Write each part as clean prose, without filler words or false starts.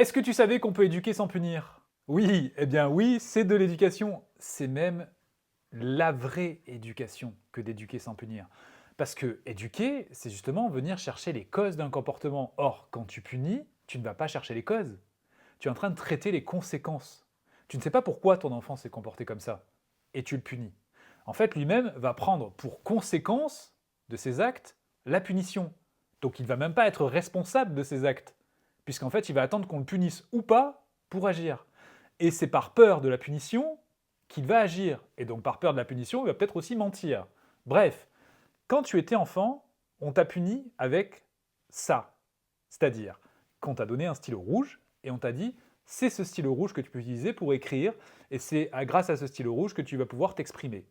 Est-ce que tu savais qu'on peut éduquer sans punir? Oui, eh bien oui, c'est de l'éducation. C'est même la vraie éducation que d'éduquer sans punir. Parce que éduquer, c'est justement venir chercher les causes d'un comportement. Or, quand tu punis, tu ne vas pas chercher les causes. Tu es en train de traiter les conséquences. Tu ne sais pas pourquoi ton enfant s'est comporté comme ça, et tu le punis. En fait, lui-même va prendre pour conséquence de ses actes la punition. Donc il ne va même pas être responsable de ses actes, puisqu'en fait il va attendre qu'on le punisse ou pas pour agir. Et c'est par peur de la punition qu'il va agir, et donc par peur de la punition, il va peut-être aussi mentir. Bref, quand tu étais enfant, on t'a puni avec ça. C'est-à-dire qu'on t'a donné un stylo rouge et on t'a dit c'est ce stylo rouge que tu peux utiliser pour écrire et c'est grâce à ce stylo rouge que tu vas pouvoir t'exprimer.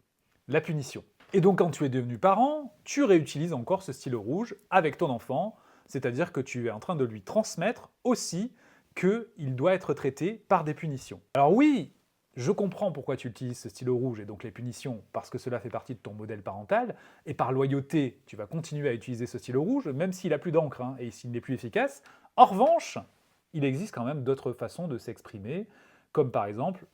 La punition. Et donc quand tu es devenu parent, tu réutilises encore ce stylo rouge avec ton enfant, c'est-à-dire que tu es en train de lui transmettre aussi qu'il doit être traité par des punitions. Alors oui, je comprends pourquoi tu utilises ce stylo rouge et donc les punitions, parce que cela fait partie de ton modèle parental, et par loyauté, tu vas continuer à utiliser ce stylo rouge, même s'il n'a plus d'encre et s'il n'est plus efficace. En revanche, il existe quand même d'autres façons de s'exprimer, comme par exemple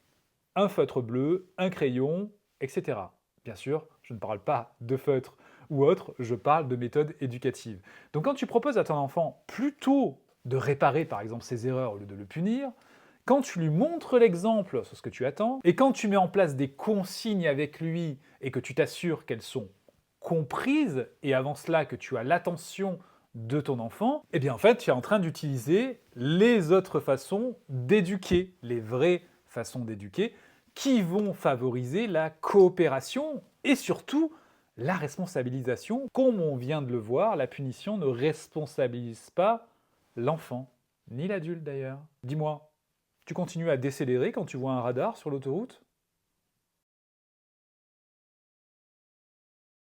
un feutre bleu, un crayon, etc. Bien sûr, je ne parle pas de feutre ou autre, je parle de méthode éducative. Donc quand tu proposes à ton enfant plutôt de réparer par exemple ses erreurs au lieu de le punir, quand tu lui montres l'exemple sur ce que tu attends, et quand tu mets en place des consignes avec lui et que tu t'assures qu'elles sont comprises, et avant cela que tu as l'attention de ton enfant, eh bien en fait tu es en train d'utiliser les autres façons d'éduquer, les vraies façons d'éduquer, qui vont favoriser la coopération et surtout la responsabilisation. Comme on vient de le voir, la punition ne responsabilise pas l'enfant, ni l'adulte d'ailleurs. Dis-moi, tu continues à décélérer quand tu vois un radar sur l'autoroute?